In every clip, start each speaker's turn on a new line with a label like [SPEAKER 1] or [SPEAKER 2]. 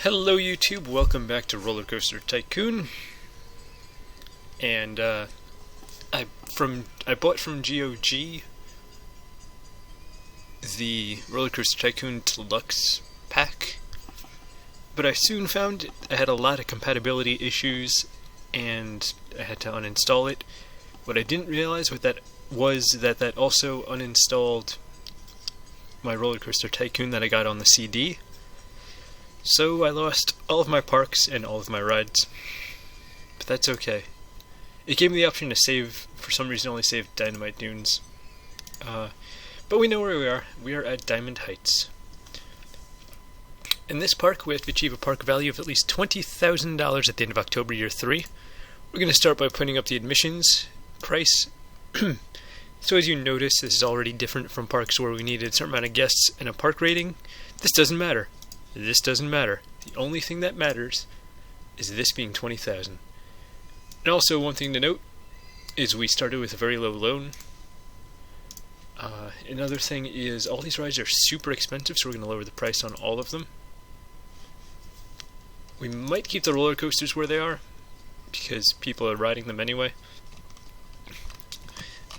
[SPEAKER 1] Hello YouTube, welcome back to Roller Coaster Tycoon. And I bought from GOG the Roller Coaster Tycoon Deluxe pack, but I soon found I had a lot of compatibility issues and I had to uninstall it. What I didn't realize was that also uninstalled my Roller Coaster Tycoon that I got on the CD. So I lost all of my parks and all of my rides, but that's okay. It gave me the option to save, for some reason only save Dynamite Dunes. But we know where we are. We are at Diamond Heights. In this park, we have to achieve a park value of at least $20,000 at the end of October Year 3. We're going to start by putting up the admissions price. So as you notice, this is already different from parks where we needed a certain amount of guests and a park rating. This doesn't matter. This doesn't matter. The only thing that matters is this being 20,000. And also, one thing to note is we started with a very low loan. Another thing is all these rides are super expensive, so we're going to lower the price on all of them. We might keep the roller coasters where they are because people are riding them anyway.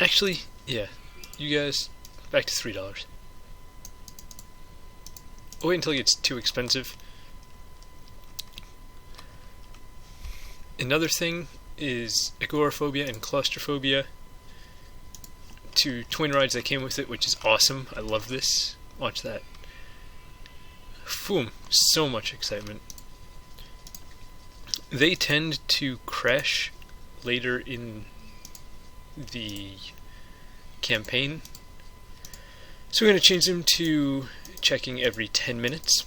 [SPEAKER 1] Actually, yeah, you guys, back to $3. I'll wait until it gets too expensive. Another thing is agoraphobia and claustrophobia. Two twin rides that came with it, which is awesome. I love this. Watch that. Boom. So much excitement. They tend to crash later in the campaign. So we're going to change them to checking every 10 minutes.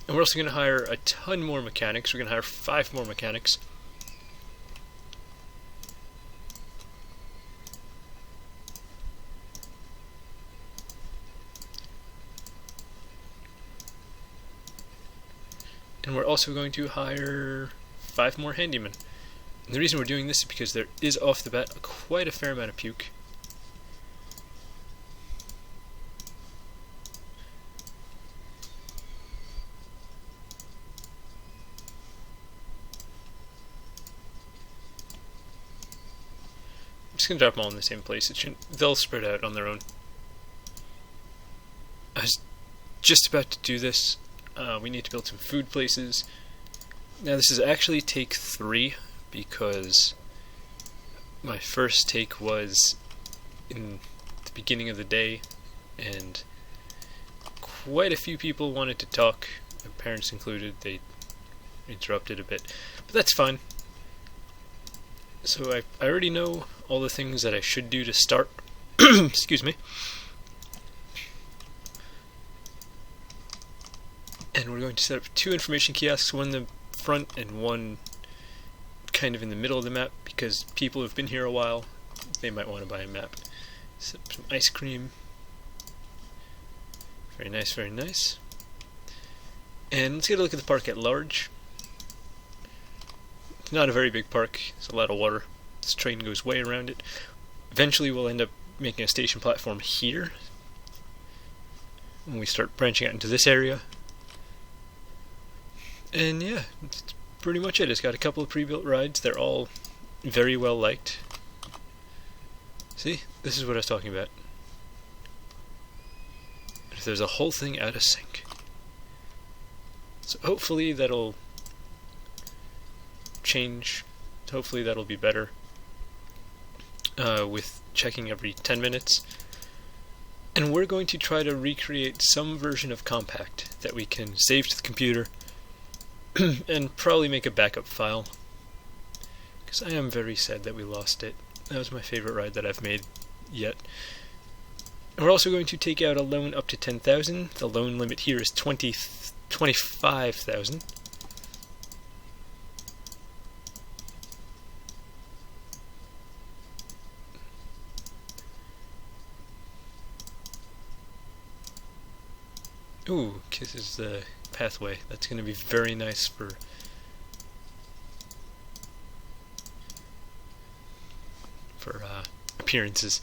[SPEAKER 1] And we're also going to hire a ton more mechanics. We're going to hire 5 more mechanics. And we're also going to hire 5 more handymen. And the reason we're doing this is because there is off the bat quite a fair amount of puke. I'm just going to drop them all in the same place. They'll spread out on their own. I was just about to do this. We need to build some food places. Now this is actually take 3 because my first take was in the beginning of the day and quite a few people wanted to talk, my parents included. They interrupted a bit, but that's fine. So I already know all the things that I should do to start. Excuse me. And we're going to set up 2 information kiosks, one in the front and one kind of in the middle of the map, because people who've been here a while, they might want to buy a map. Set up some ice cream. Very nice, very nice. And let's get a look at the park at large. It's not a very big park. There's a lot of water. This train goes way around it. Eventually we'll end up making a station platform here when we start branching out into this area. And yeah, that's pretty much it. It's got a couple of pre-built rides. They're all very well liked. See? This is what I was talking about. If there's a whole thing out of sync. So hopefully that'll change. Hopefully that'll be better with checking every 10 minutes. And we're going to try to recreate some version of Compact that we can save to the computer and probably make a backup file, because I am very sad that we lost it. That was my favorite ride that I've made yet. And we're also going to take out a loan up to 10,000. The loan limit here is 25,000. Ooh, this is the pathway. That's going to be very nice for appearances.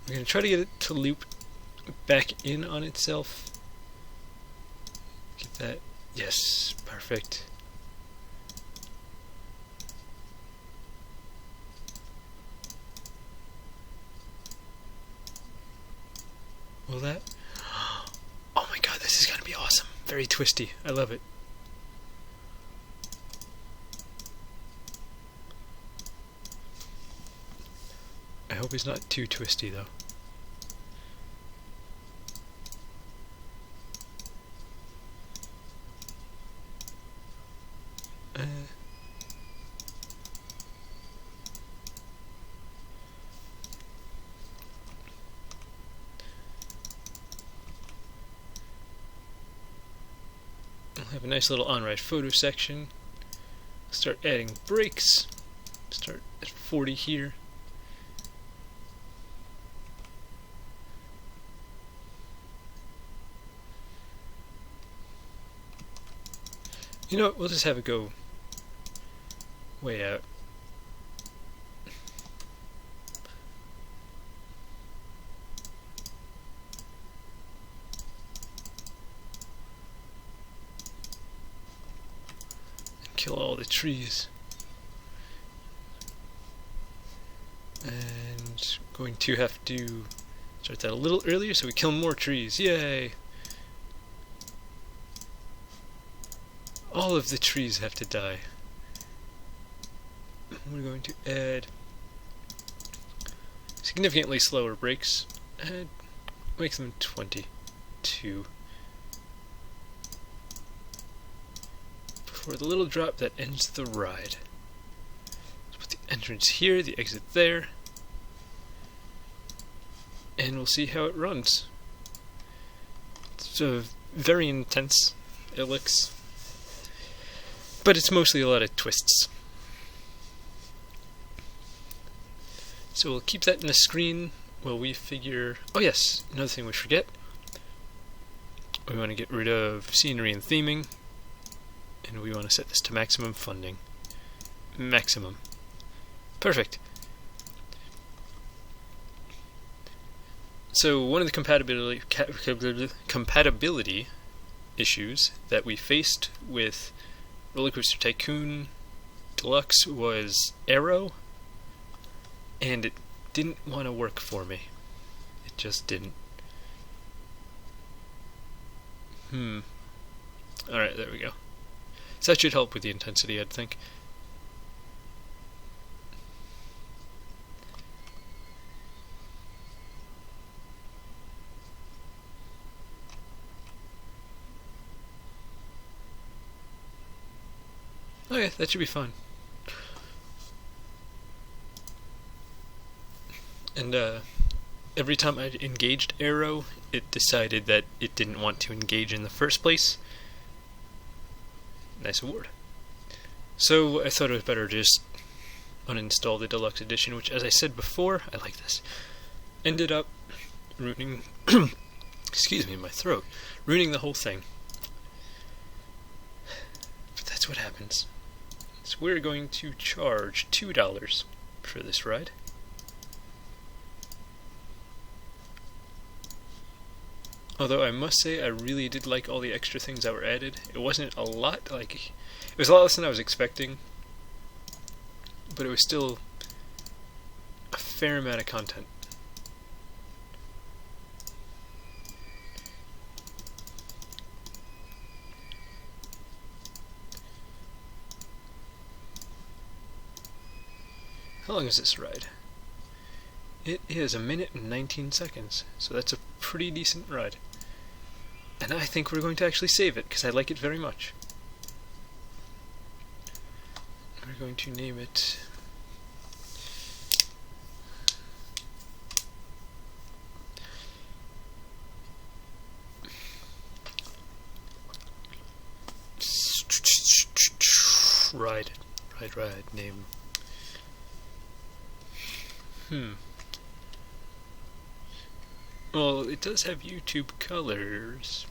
[SPEAKER 1] We're going to try to get it to loop back in on itself. Get that. Yes, perfect. Will that? Oh my god, this is going to be awesome. Very twisty. I love it. I hope it's not too twisty though. I'll have a nice little on-ride photo section. Start adding brakes. Start at 40 here. You know what, we'll just have it go way out. And kill all the trees. And going to have to start that a little earlier so we kill more trees. Yay! All of the trees have to die. We're going to add significantly slower brakes and make them 22 before the little drop that ends the ride. Let's put the entrance here, the exit there, and we'll see how it runs. It's very intense. It looks. But it's mostly a lot of twists. So we'll keep that in the screen while we figure... Oh yes, another thing we forget. We want to get rid of scenery and theming. And we want to set this to maximum funding. Maximum. Perfect. So one of the compatibility issues that we faced with Roller Coaster Tycoon Deluxe was Aero, and it didn't want to work for me. It just didn't. Alright, there we go. So that should help with the intensity, I'd think. Okay, that should be fun. And every time I engaged Aero, it decided that it didn't want to engage in the first place. Nice award. So I thought it was better to just uninstall the Deluxe Edition, which, as I said before, I like this. Ended up ruining... excuse me, my throat. Ruining the whole thing. But that's what happens. So we're going to charge $2 for this ride. Although I must say I really did like all the extra things that were added. It wasn't a lot, like, it was a lot less than I was expecting, but it was still a fair amount of content. How long is this ride? It is 1 minute and 19 seconds, so that's a pretty decent ride. And I think we're going to actually save it, because I like it very much. We're going to name it... Ride, name... Well, it does have YouTube colors.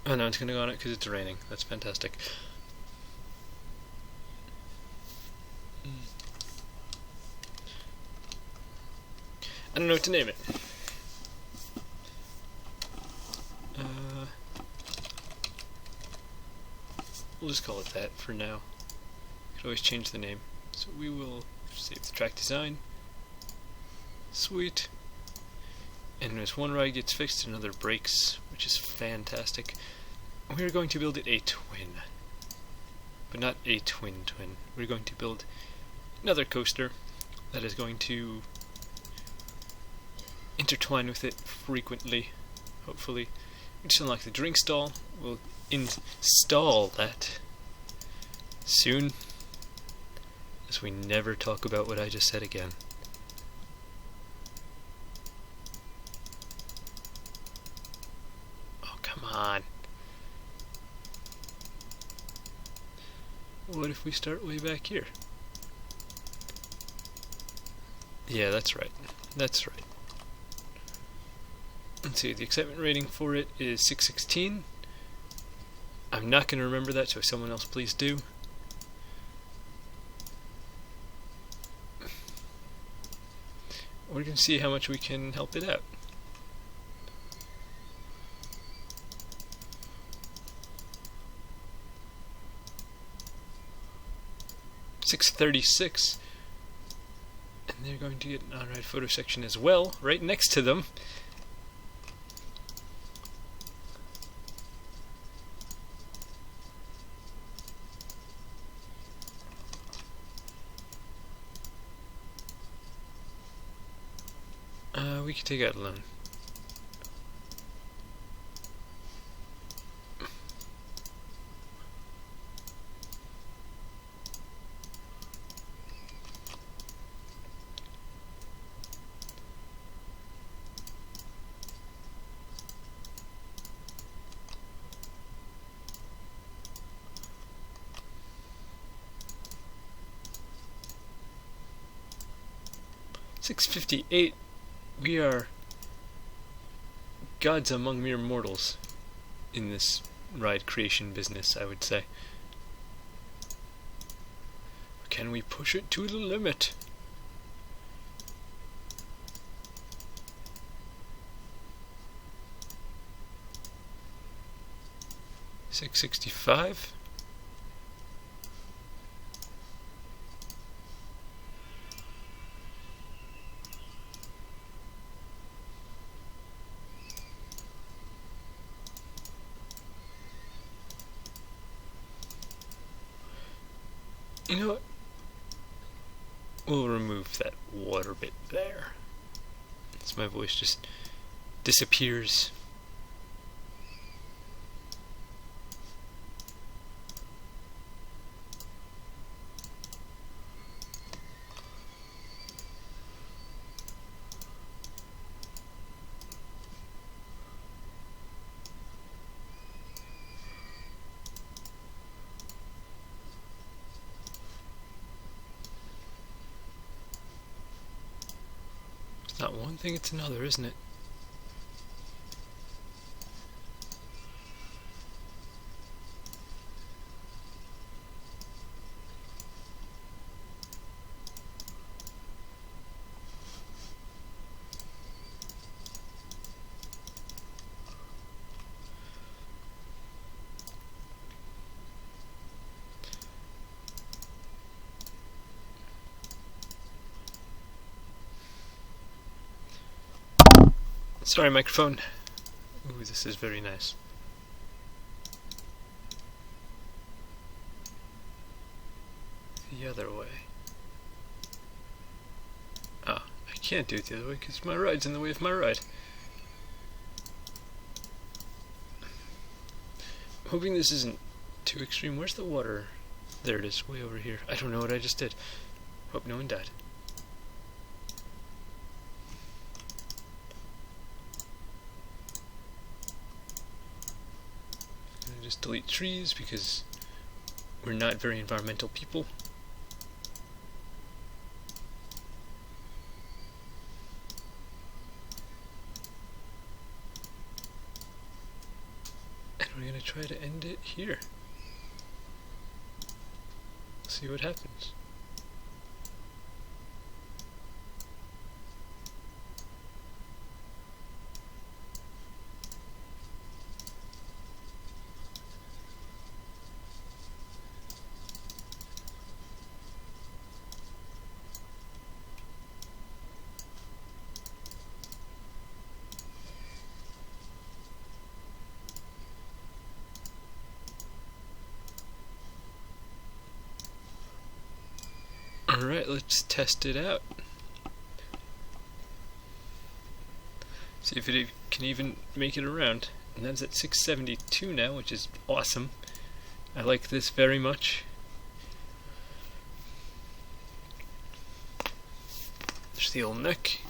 [SPEAKER 1] Oh no, it's gonna go on it because it's raining. That's fantastic. I don't know what to name it. We'll just call it that for now. Could always change the name. So we will save the track design. Sweet. And as one ride gets fixed, another breaks, which is fantastic. We are going to build it a twin. But not a twin. We're going to build another coaster that is going to intertwine with it frequently, hopefully. We just unlock the drink stall. We'll install that soon, as we never talk about what I just said again. Oh, come on. What if we start way back here? Yeah, that's right. That's right. Let's see, the excitement rating for it is 616. I'm not going to remember that, so someone else please do. We're going to see how much we can help it out. $636. And they're going to get an on-ride photo section as well, right next to them. We can take out a loan. $658. We are gods among mere mortals in this ride creation business, I would say. Can we push it to the limit? $665. You know what? We'll remove that water bit there. So my voice just disappears. It's not one thing, it's another, isn't it? Sorry, microphone. Ooh, this is very nice. The other way. Oh, I can't do it the other way because my ride's in the way of my ride. I'm hoping this isn't too extreme. Where's the water? There it is, way over here. I don't know what I just did. Hope no one died. Just delete trees because we're not very environmental people. And we're going gonna try to end it here. See what happens. Alright, let's test it out. See if it can even make it around. And that's at 672 now, which is awesome. I like this very much. There's the old neck.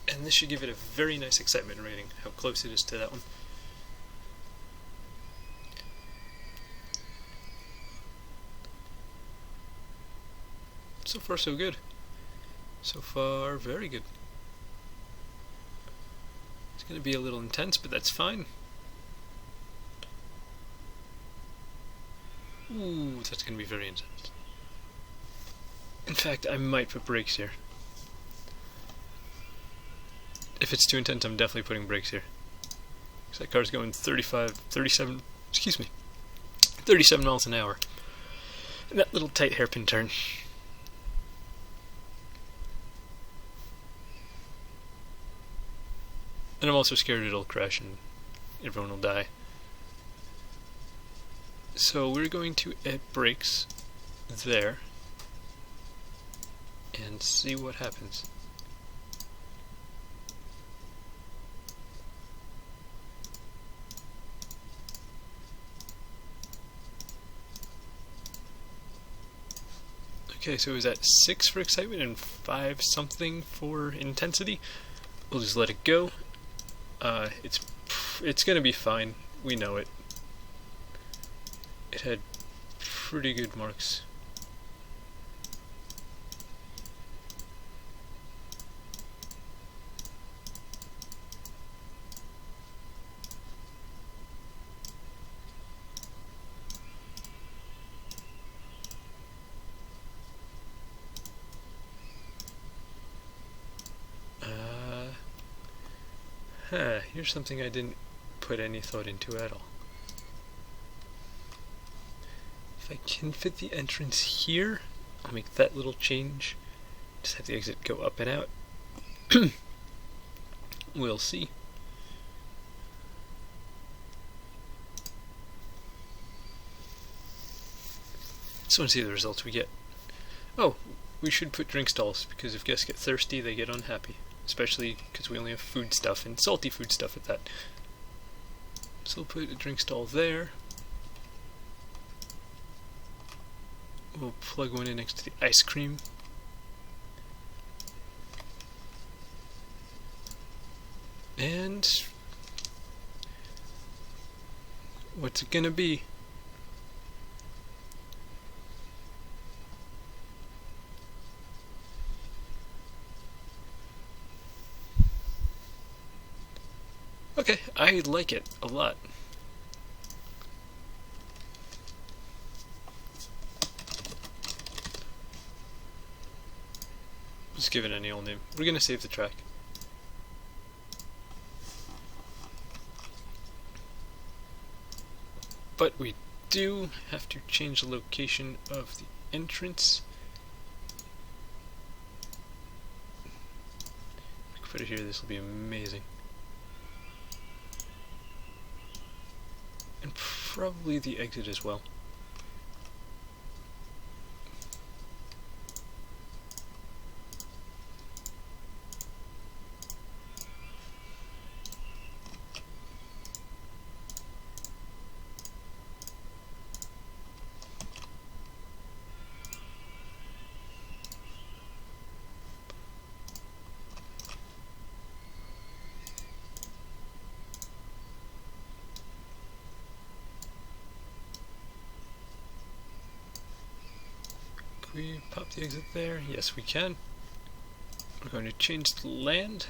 [SPEAKER 1] And this should give it a very nice excitement rating, how close it is to that one. So far so good. So far very good. It's going to be a little intense, but that's fine. Ooh, that's going to be very intense. In fact, I might put brakes here. If it's too intense, I'm definitely putting brakes here. Because that car's going 37 miles an hour. And that little tight hairpin turn. And I'm also scared it'll crash and everyone will die. So we're going to add brakes there and see what happens. Okay, so it was at 6 for excitement and 5 something for intensity. We'll just let it go. It's gonna be fine. We know it. It had pretty good marks. Here's something I didn't put any thought into at all. If I can fit the entrance here, I'll make that little change. Just have the exit go up and out. We'll see. Just want to see the results we get. Oh, we should put drink stalls, because if guests get thirsty, they get unhappy. Especially because we only have food stuff, and salty food stuff at that. So we'll put a drink stall there. We'll plug one in next to the ice cream. And what's it gonna be? Okay, I like it a lot. Just give it any old name. We're gonna save the track. But we do have to change the location of the entrance. If we can put it here, this will be amazing. And probably the exit as well. Can we pop the exit there? Yes, we can. We're going to change the land.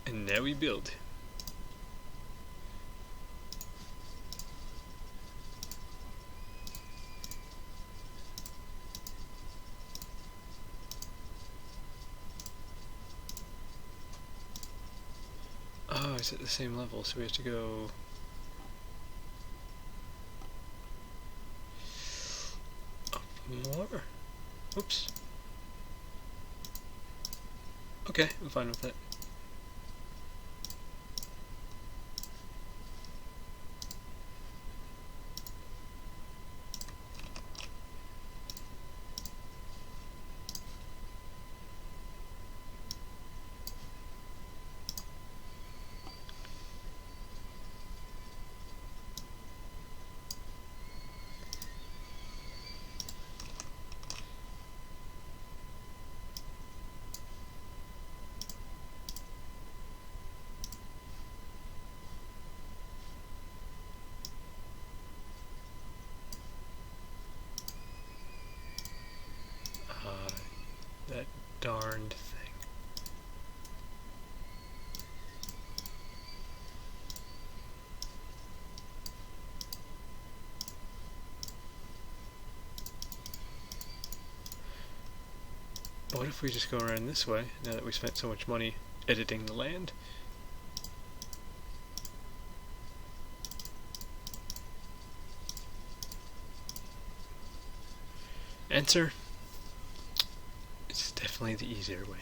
[SPEAKER 1] And now we build. Oh, it's at the same level, so we have to go... up more? Oops. Okay, I'm fine with that. That darned thing. What if we just go around this way, now that we spent so much money editing the land? Answer: it's definitely the easier way.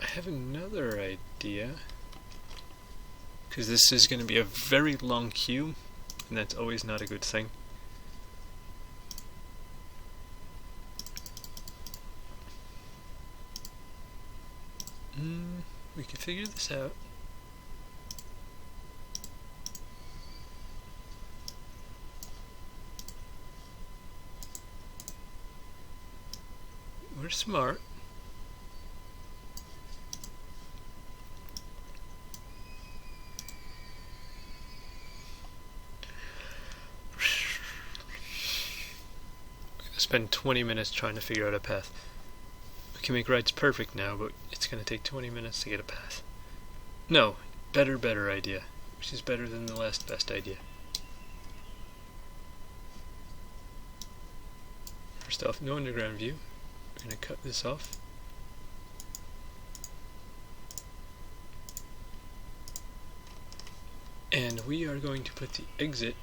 [SPEAKER 1] I have another idea, because this is going to be a very long queue, and that's always not a good thing. We can figure this out. We're smart. Spend 20 minutes trying to figure out a path. We can make rides perfect now, but it's going to take 20 minutes to get a path. No, better idea, which is better than the last best idea. First off, no underground view. We're going to cut this off. And we are going to put the exit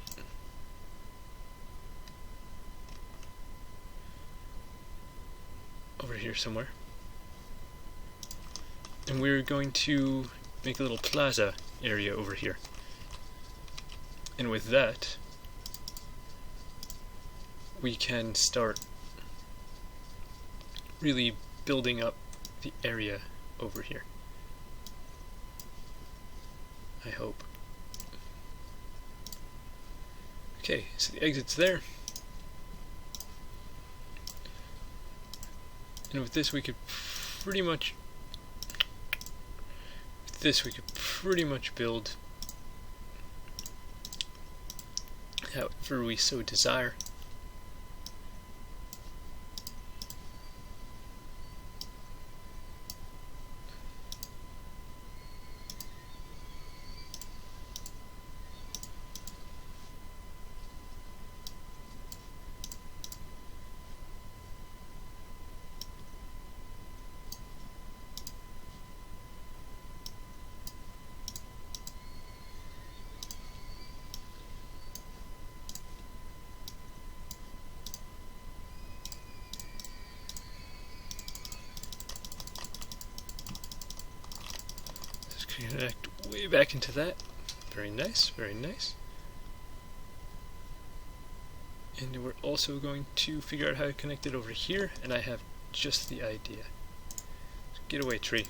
[SPEAKER 1] over here somewhere. And we're going to make a little plaza area over here. And with that, we can start really building up the area over here. I hope. Okay, so the exit's there. And with this we could pretty much build however we so desire. Connect way back into that. Very nice, very nice. And we're also going to figure out how to connect it over here, and I have just the idea. So get away, tree.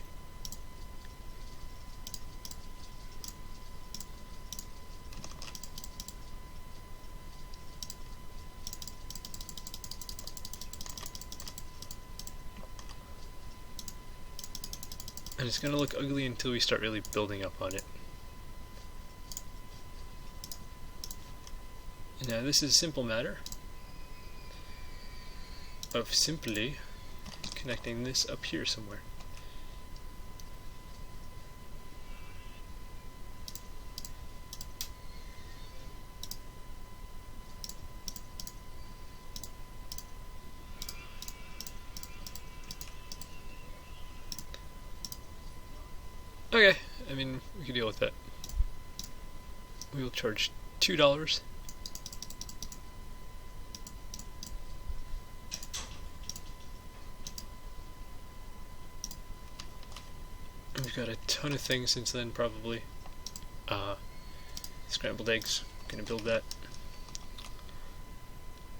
[SPEAKER 1] And it's going to look ugly until we start really building up on it. Now this is a simple matter of simply connecting this up here somewhere. Okay, I mean, we can deal with that. We will charge $2. We've got a ton of things since then, probably. Scrambled eggs, gonna build that.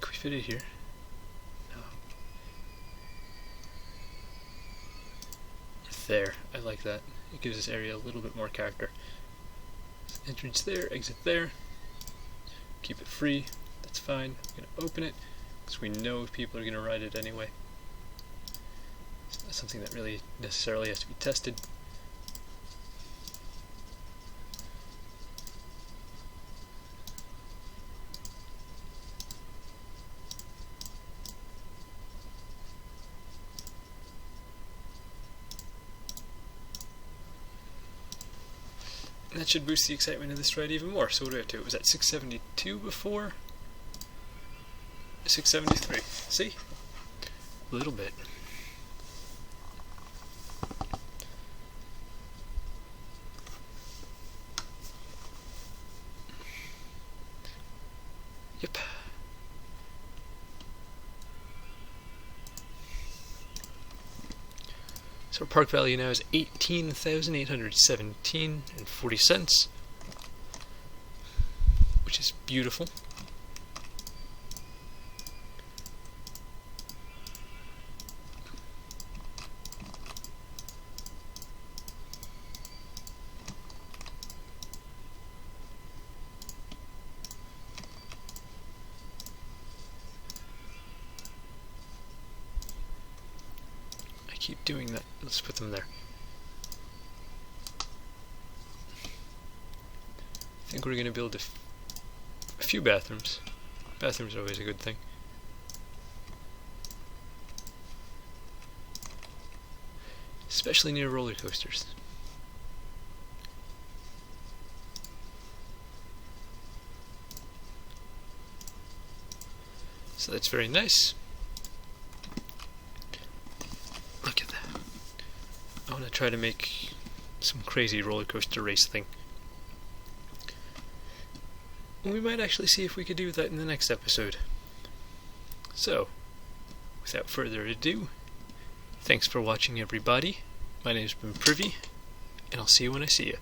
[SPEAKER 1] Can we fit it here? No. There, I like that. It gives this area a little bit more character. Entrance there, exit there. Keep it free, that's fine. I'm gonna open it, because we know people are gonna ride it anyway. It's not something that really necessarily has to be tested. That should boost the excitement of this ride even more. So what do I have to do? It was at 672 before? 673. See? A little bit. Yep. So our park value now is $18,817.40, which is beautiful. Keep doing that. Let's put them there. I think we're going to build a few bathrooms. Bathrooms are always a good thing. Especially near roller coasters. So that's very nice. I want to try to make some crazy roller coaster race thing. We might actually see if we could do that in the next episode. So, without further ado, thanks for watching everybody. My name's been Privy, and I'll see you when I see you.